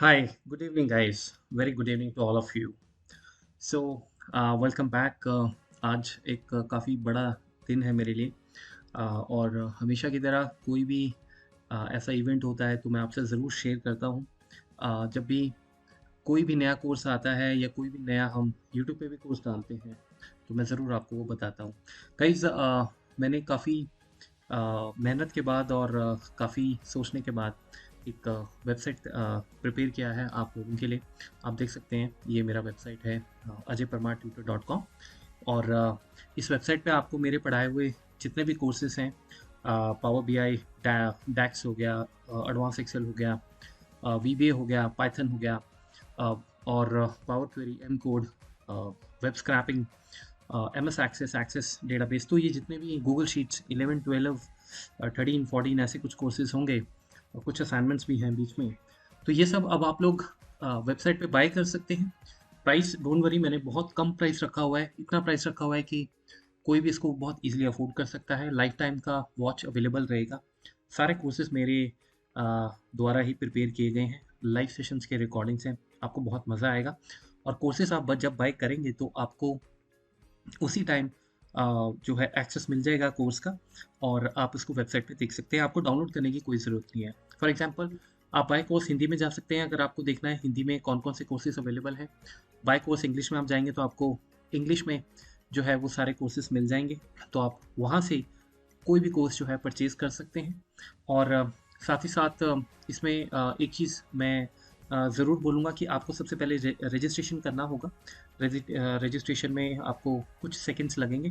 Hi, good evening, guys. Very good evening to all of you. So, welcome back. आज एक काफ़ी बड़ा दिन है मेरे लिए। और हमेशा की तरह कोई भी ऐसा इवेंट होता है तो मैं आपसे ज़रूर शेयर करता हूँ। जब भी कोई भी नया कोर्स आता है या कोई भी नया हम यूट्यूब पे भी कोर्स डालते हैं तो मैं ज़रूर आपको वो बताता हूँ। गाइज़, मैंने काफ़ी मेहनत के बाद और काफ़ी सोचने के बाद एक वेबसाइट प्रिपेयर किया है आप लोगों के लिए। आप देख सकते हैं ये मेरा वेबसाइट है, ajayparmartutor.com। और इस वेबसाइट पे आपको मेरे पढ़ाए हुए जितने भी कोर्सेज हैं, पावर बी आई, डैक्स हो गया, एडवांस एक्सेल हो गया, वीबीए हो गया, पाइथन हो गया, अ, और power query, M code, web scraping, M S access, access database, तो ये जितने भी गूगल शीट्स 11 12 13 14 ऐसे कुछ कोर्सेज होंगे और कुछ असाइनमेंट्स भी हैं बीच में। तो ये सब अब आप लोग वेबसाइट पे बाय कर सकते हैं। प्राइस डोंट वरी, मैंने बहुत कम प्राइस रखा हुआ है। इतना प्राइस रखा हुआ है कि कोई भी इसको बहुत इजीली अफोर्ड कर सकता है। लाइफ टाइम का वॉच अवेलेबल रहेगा। सारे कोर्सेज मेरे द्वारा ही प्रिपेयर किए गए हैं। लाइव सेशंस के रिकॉर्डिंग्स हैं। आपको बहुत मज़ा आएगा। और कोर्सेज आप जब बाय करेंगे तो आपको उसी टाइम जो है एक्सेस मिल जाएगा कोर्स का, और आप उसको वेबसाइट पे देख सकते हैं। आपको डाउनलोड करने की कोई ज़रूरत नहीं है। फॉर एग्जांपल, आप बाय कोर्स हिंदी में जा सकते हैं अगर आपको देखना है हिंदी में कौन कौन से कोर्सेज अवेलेबल हैं। बाय कोर्स इंग्लिश में आप जाएंगे तो आपको इंग्लिश में जो है वो सारे कोर्सेज मिल जाएंगे। तो आप वहाँ से कोई भी कोर्स जो है परचेज़ कर सकते हैं। और साथ ही साथ इसमें एक चीज़ मैं ज़रूर बोलूँगा कि आपको सबसे पहले रजिस्ट्रेशन करना होगा। रजिस्ट्रेशन में आपको कुछ सेकंड्स लगेंगे,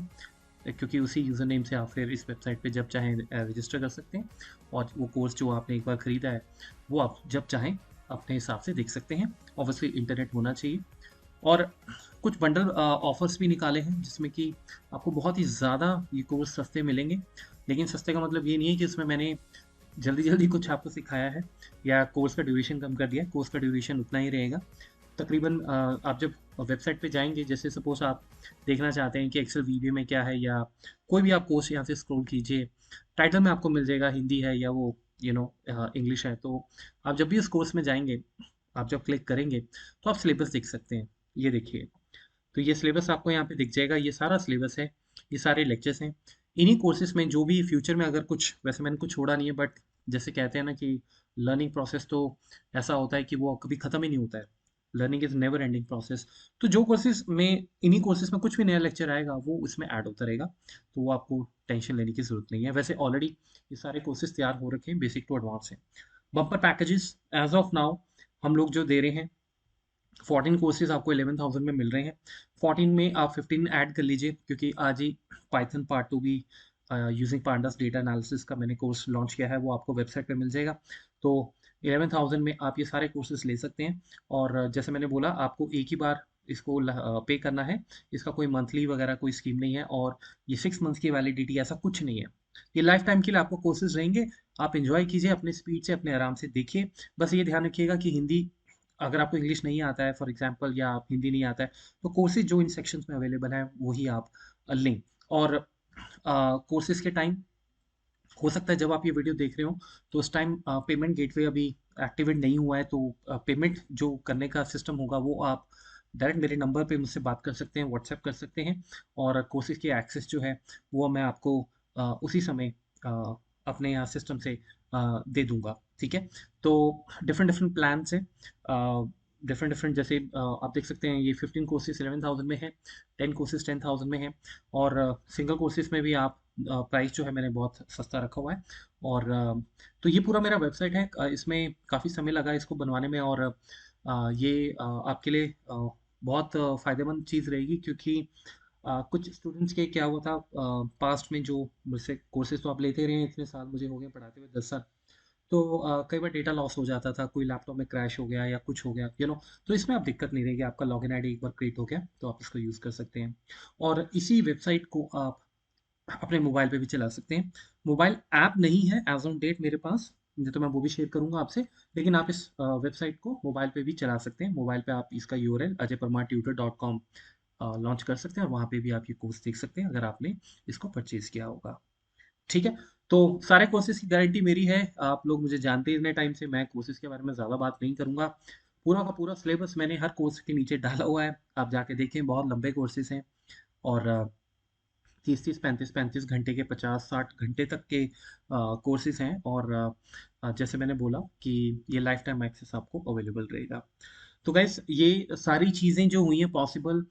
क्योंकि उसी यूज़र नेम से आप फिर इस वेबसाइट पे जब चाहें रजिस्टर कर सकते हैं। और वो कोर्स जो आपने एक बार ख़रीदा है वो आप जब चाहें अपने हिसाब से देख सकते हैं। ऑब्वियसली इंटरनेट होना चाहिए। और कुछ बंडल ऑफर्स भी निकाले हैं जिसमें कि आपको बहुत ही ज़्यादा ये कोर्स सस्ते मिलेंगे। लेकिन सस्ते का मतलब ये नहीं है कि उसमें मैंने जल्दी जल्दी कुछ आपको सिखाया है या कोर्स का ड्यूरेशन कम कर दिया है। कोर्स का ड्यूरेशन उतना ही रहेगा तकरीबन। आप जब वेबसाइट पे जाएंगे, जैसे सपोज आप देखना चाहते हैं कि एक्सेल वीबीए में क्या है, या कोई भी आप कोर्स यहाँ से स्क्रॉल कीजिए, टाइटल में आपको मिल जाएगा हिंदी है या वो इंग्लिश है। तो आप जब भी उस कोर्स में जाएंगे, आप जब क्लिक करेंगे तो आप सिलेबस देख सकते हैं। ये देखिए, तो ये सिलेबस आपको यहाँ पे दिख जाएगा। ये सारा सिलेबस है, ये सारे लेक्चर्स हैं। इन्हीं कोर्सेज में जो भी फ्यूचर में अगर कुछ, वैसे मैंने कुछ छोड़ा नहीं है, बट जैसे कहते हैं ना कि लर्निंग प्रोसेस तो ऐसा होता है कि वो कभी ख़त्म ही नहीं होता है। Learning is never ending process. तो जो कोर्सेज में, इन्हीं कोर्सेज में कुछ भी नया लेक्चर आएगा वो उसमें ऐड होता रहेगा। तो वो आपको टेंशन लेने की ज़रूरत नहीं है। वैसे ऑलरेडी ये सारे कोर्सेज तैयार हो रखे हैं, बेसिक टू एडवांस हैं। Bumper packages as of now हम लोग जो दे रहे हैं, 14 कोर्सेज आपको 11,000 में मिल रहे हैं। 14 में आप 15 ऐड कर लीजिए, क्योंकि आज ही पाइथन पार्ट 2 भी यूजिंग पांडास डेटा एनालिसिस का मैंने कोर्स लॉन्च किया है, वो आपको वेबसाइट पे मिल जाएगा। तो 11,000 में आप ये सारे कोर्सेज ले सकते हैं। और जैसे मैंने बोला, आपको एक ही बार इसको पे करना है। इसका कोई मंथली वगैरह कोई स्कीम नहीं है, और ये 6 मंथ्स की वैलिडिटी ऐसा कुछ नहीं है। ये लाइफ टाइम के लिए आपको कोर्सेज रहेंगे। आप इंजॉय कीजिए अपने स्पीड से, अपने आराम से देखिए। बस ये ध्यान रखिएगा कि हिंदी, अगर आपको इंग्लिश नहीं आता है फॉर एग्जांपल, या आप हिंदी नहीं आता है, तो कोर्सेज जो इन सेक्शंस में अवेलेबल है वही आप लें। और कोर्सेज के टाइम, हो सकता है जब आप ये वीडियो देख रहे हो तो उस टाइम पेमेंट गेटवे अभी एक्टिवेट नहीं हुआ है, तो पेमेंट जो करने का सिस्टम होगा वो आप डायरेक्ट मेरे नंबर पे मुझसे बात कर सकते हैं, व्हाट्सएप कर सकते हैं। और कोर्सेज की एक्सेस जो है वो मैं आपको उसी समय अपने यहाँ सिस्टम से दे दूंगा। ठीक है। तो डिफरेंट डिफरेंट प्लान्स हैं, डिफरेंट डिफरेंट। जैसे आप देख सकते हैं ये 15 कोर्सेज 11,000 में है, 10 कोर्सेज 10,000 में है। और सिंगल कोर्सेज में भी आप, प्राइस जो है मैंने बहुत सस्ता रखा हुआ है। और तो ये पूरा मेरा वेबसाइट है। इसमें काफ़ी समय लगा इसको बनवाने में। और ये आपके लिए बहुत फ़ायदेमंद चीज़ रहेगी, क्योंकि कुछ स्टूडेंट्स के क्या हुआ था पास्ट में, जो मुझसे कोर्सेज तो आप लेते रहे हैं, इतने साल मुझे हो गए पढ़ाते हुए, 10 साल। तो कई बार डेटा लॉस हो जाता था, कोई लैपटॉप में क्रैश हो गया या कुछ हो गया, तो इसमें आप दिक्कत नहीं रहेगी। आपका लॉगिन आईडी एक बार क्रिएट हो गया तो आप इसको यूज़ कर सकते हैं। और इसी वेबसाइट को आप अपने मोबाइल पे भी चला सकते हैं। मोबाइल ऐप नहीं है एज ऑन डेट मेरे पास, नहीं तो मैं वो भी शेयर करूंगा आपसे। लेकिन आप इस वेबसाइट को मोबाइल पे भी चला सकते हैं। मोबाइल पे आप इसका यूआरएल ajayparmartutor.com लॉन्च कर सकते हैं, और वहाँ पे भी आप ये कोर्स देख सकते हैं अगर आपने इसको परचेज किया होगा। ठीक है। तो सारे कोर्सेज की गारंटी मेरी है। आप लोग मुझे जानते हैं इतने टाइम से, मैं कोर्सेज के बारे में ज़्यादा बात नहीं करूंगा। पूरा का पूरा सिलेबस मैंने हर कोर्स के नीचे डाला हुआ है, आप जाके देखें, बहुत लंबे कोर्सेज हैं। और 30-30, 35-35 घंटे के, 50-60 घंटे तक के कोर्सेज हैं। और जैसे मैंने बोला कि ये लाइफ टाइम एक्सेस आपको अवेलेबल रहेगा। तो गाइस, ये सारी चीज़ें जो हुई हैं पॉसिबल,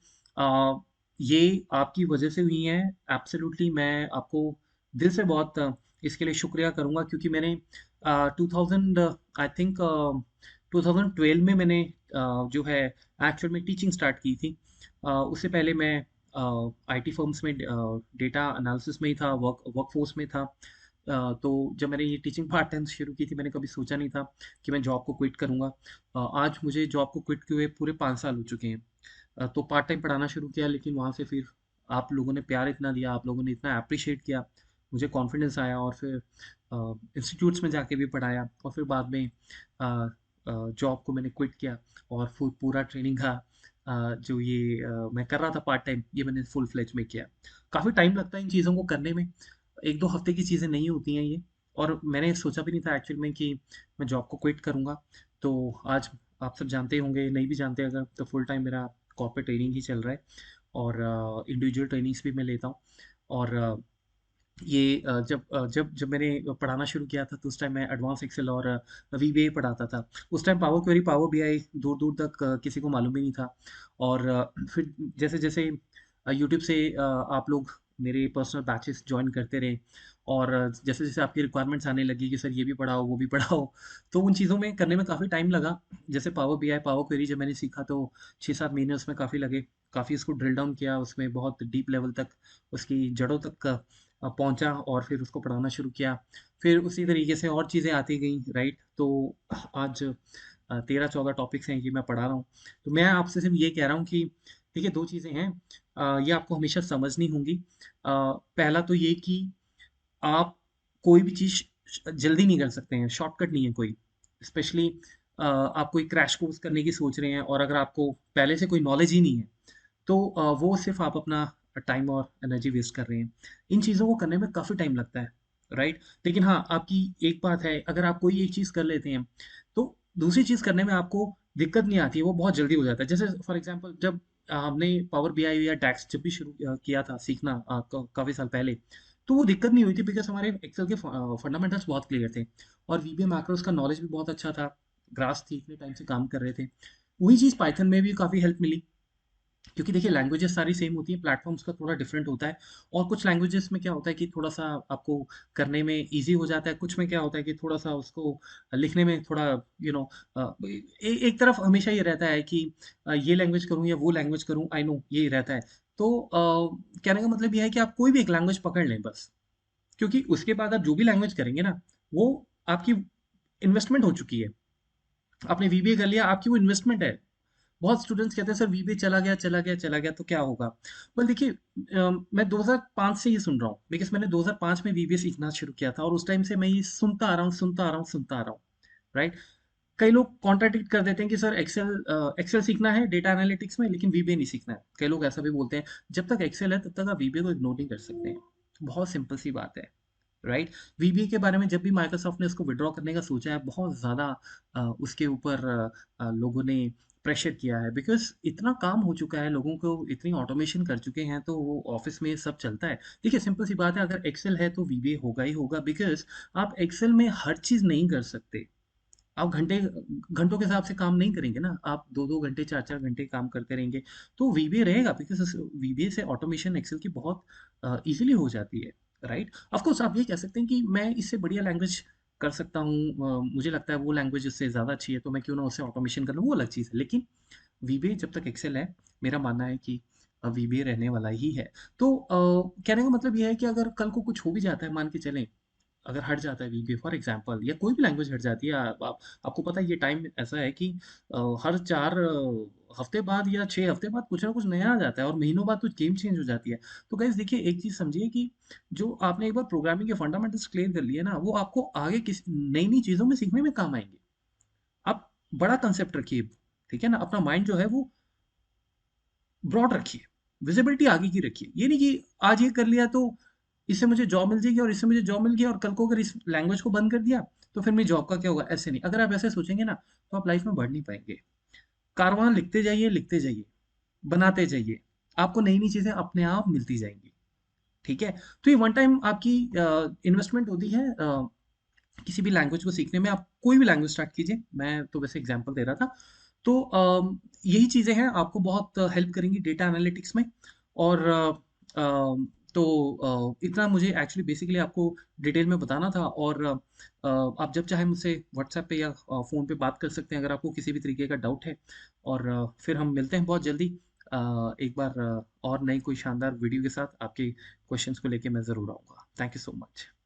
ये आपकी वजह से हुई हैं। एब्सोल्युटली मैं आपको दिल से बहुत इसके लिए शुक्रिया करूंगा, क्योंकि मैंने 2000 आई थिंक 2012 में मैंने जो है एक्चुअल में टीचिंग स्टार्ट की थी। उससे पहले मैं आईटी फर्म्स में डेटा एनालिसिस में ही था, वर्कफोर्स में था। तो जब मैंने ये टीचिंग पार्ट टाइम शुरू की थी, मैंने कभी सोचा नहीं था कि मैं जॉब को क्विट करूंगा। आज मुझे जॉब को क्विट किए हुए पूरे 5 साल हो चुके हैं। तो पार्ट टाइम पढ़ाना शुरू किया, लेकिन वहाँ से फिर आप लोगों ने प्यार इतना दिया, आप लोगों ने इतना अप्रिशिएट किया, मुझे कॉन्फिडेंस आया, और फिर इंस्टीट्यूट्स में जाके भी पढ़ाया, और फिर बाद में जॉब को मैंने क्विट किया, और फिर पूरा ट्रेनिंग का जो ये मैं कर रहा था पार्ट टाइम, ये मैंने फुल फ्लेज में किया। काफ़ी टाइम लगता है इन चीज़ों को करने में, 1-2 हफ्ते की चीज़ें नहीं होती हैं ये। और मैंने सोचा भी नहीं था एक्चुअल में कि मैं जॉब को क्विट करूँगा। तो आज आप सब जानते होंगे, नहीं भी जानते अगर, तो फुल टाइम मेरा कॉर्पोरेट ट्रेनिंग ही चल रहा है, और इंडिविजुअल ट्रेनिंग्स भी मैं लेता हूँ। और ये जब मैंने पढ़ाना शुरू किया था, तो उस टाइम मैं एडवांस एक्सेल और वीबीए पढ़ाता था। उस time power query, power BI दूर दूर तक किसी को मालूम ही नहीं था। और फिर जैसे जैसे यूट्यूब से आप लोग मेरे पर्सनल बैचेस ज्वाइन करते रहे, और जैसे जैसे आपकी रिक्वायरमेंट्स आने लगी कि सर ये भी पढ़ाओ, वो भी पढ़ाओ, तो उन चीज़ों में करने में काफ़ी टाइम लगा। जैसे पावर बीआई, पावर क्वेरी जब मैंने सीखा, तो 6-7 महीने उसमें काफ़ी लगे। काफ़ी इसको ड्रिल डाउन किया, उसमें बहुत डीप लेवल तक, उसकी जड़ों तक पहुंचा, और फिर उसको पढ़ाना शुरू किया। फिर उसी तरीके से और चीज़ें आती गई, राइट। तो आज 13-14 टॉपिक्स हैं कि मैं पढ़ा रहा हूँ। तो मैं आपसे सिर्फ ये कह रहा हूँ कि देखिए, दो चीज़ें हैं, ये आपको हमेशा समझनी होंगी। पहला तो ये कि आप कोई भी चीज़ जल्दी नहीं कर सकते हैं, शॉर्टकट नहीं है कोई। स्पेशली आप कोई क्रैश कोर्स करने की सोच रहे हैं, और अगर आपको पहले से कोई नॉलेज ही नहीं है, तो वो सिर्फ आप अपना टाइम और एनर्जी वेस्ट कर रहे हैं। इन चीज़ों को करने में काफ़ी टाइम लगता है, राइट। लेकिन हाँ, आपकी एक बात है, अगर आप कोई एक चीज़ कर लेते हैं, तो दूसरी चीज़ करने में आपको दिक्कत नहीं आती है, वो बहुत जल्दी हो जाता है। जैसे फॉर एग्जांपल, जब हमने पावर बीआई या डैक्स जब भी शुरू किया था सीखना, काफ़ी साल पहले, तो वो दिक्कत नहीं हुई थी, बिकॉज हमारे एक्सेल के फंडामेंटल्स बहुत क्लियर थे, और वीबीए मैक्रोस का नॉलेज भी बहुत अच्छा था। ग्रास थी, इतने टाइम से काम कर रहे थे। वही चीज़ पाइथन में भी काफ़ी हेल्प मिली, क्योंकि देखिए लैंग्वेजेस सारी सेम होती हैं, प्लेटफॉर्म्स का थोड़ा डिफरेंट होता है। और कुछ लैंग्वेजेस में क्या होता है कि थोड़ा सा आपको करने में इजी हो जाता है, कुछ में क्या होता है कि थोड़ा सा उसको लिखने में थोड़ा, यू नो, एक तरफ हमेशा ये रहता है कि ये लैंग्वेज करूँ या वो लैंग्वेज करूँ, आई नो ये रहता है। तो कहने का मतलब ये है कि आप कोई भी एक लैंग्वेज पकड़ लें बस, क्योंकि उसके बाद आप जो भी लैंग्वेज करेंगे ना, वो आपकी इन्वेस्टमेंट हो चुकी है। आपने वीबीए कर लिया, आपकी वो इन्वेस्टमेंट है। बहुत स्टूडेंट्स कहते हैं सर वीबीए चला गया, चला गया, चला गया, तो क्या होगा। well देखिए, मैं 2005 से ये सुन रहा हूँ, बिकॉज मैंने 2005 में वीबीए सीखना शुरू किया था, और उस टाइम से मैं ये सुनता आ रहा हूँ, सुनता आ रहा हूँ, सुनता आ रहा हूँ, राइट। कई लोग कॉन्ट्राडिक्ट कर देते हैं कि सर एक्सेल एक्सेल सीखना है डेटा एनालिटिक्स में, लेकिन वीबीए नहीं सीखना है। कई लोग ऐसा भी बोलते हैं। जब तक एक्सेल है, तब तक आप वीबीए को इग्नोर नहीं कर सकते हैं। बहुत सिंपल सी बात है, राइट। वीबीए के बारे में जब भी माइक्रोसॉफ्ट ने इसको विड्रॉ करने का सोचा है, बहुत ज़्यादा उसके ऊपर लोगों ने प्रेशर किया है, बिकॉज इतना काम हो चुका है, लोगों को इतनी ऑटोमेशन कर चुके हैं, तो वो ऑफिस में सब चलता है। देखिए सिंपल सी बात है, अगर एक्सेल है तो वीबीए होगा ही होगा, बिकॉज आप एक्सेल में हर चीज़ नहीं कर सकते। आप घंटों के हिसाब से काम नहीं करेंगे ना, आप 2-2 घंटे, 4-4 घंटे काम करते रहेंगे, तो वीबीए रहेगा, बिकॉज वीबीए से ऑटोमेशन एक्सेल की बहुत इजीली हो जाती है, राइट। ऑफ कोर्स आप ये कह सकते हैं कि मैं इससे बढ़िया लैंग्वेज कर सकता हूँ, मुझे लगता है वो लैंग्वेज उससे ज़्यादा अच्छी है, तो मैं क्यों ना उससे ऑटोमेशन कर लूँ, वो अलग चीज़ है। लेकिन वीबीए जब तक एक्सेल है, मेरा मानना है कि वीबीए रहने वाला ही है। तो कहने का मतलब ये है कि अगर कल को कुछ हो भी जाता है, मान के चलें, अगर हट जाता है वीबीए फॉर एग्जांपल, या कोई भी लैंग्वेज हट जाती है, आपको पता है ये टाइम ऐसा है कि हर 4 हफ्ते बाद या 6 हफ्ते बाद कुछ ना कुछ नया आ जाता है, और महीनों बाद कुछ गेम चेंज हो जाती है। तो गाइस देखिए, एक चीज़ समझिए कि जो आपने एक बार प्रोग्रामिंग के फंडामेंटल्स क्लियर कर लिए ना, वो आपको आगे किस नई नई चीज़ों में सीखने में काम आएंगे। आप बड़ा कंसेप्ट रखिए, ठीक है ना, अपना माइंड जो है वो ब्रॉड रखिए, विजिबिलिटी आगे की रखिए। ये नहीं कि आज ये कर लिया तो इससे मुझे जॉब मिल जाएगी, और इससे मुझे जॉब मिल गई, और कल को अगर इस लैंग्वेज को बंद कर दिया, तो फिर मेरी जॉब का क्या होगा। ऐसे नहीं, अगर आप ऐसे सोचेंगे ना, तो आप लाइफ में बढ़ नहीं पाएंगे। कारवां लिखते जाइए, बनाते जाइए। आपको नई-नई चीज़ें अपने आप मिलती जाएँगी, ठीक है? तो ये वन टाइम आपकी इन्वेस्टमेंट होती है किसी भी लैंग्वेज को सीखने में। आप कोई भी लैंग्वेज स्टार्ट कीजिए, मैं तो वैसे एग्ज़ाम्पल दे रहा था। तो यही चीज़ें हैं, आपको बहुत हेल्प करेंगी डेटा एनालिटिक्स में। और तो इतना मुझे एक्चुअली बेसिकली आपको डिटेल में बताना था। और आप जब चाहे मुझसे व्हाट्सएप पे या फ़ोन पे बात कर सकते हैं अगर आपको किसी भी तरीके का डाउट है। और फिर हम मिलते हैं बहुत जल्दी। एक बार और नई कोई शानदार वीडियो के साथ आपके क्वेश्चंस को लेके मैं ज़रूर आऊँगा। Thank you so much.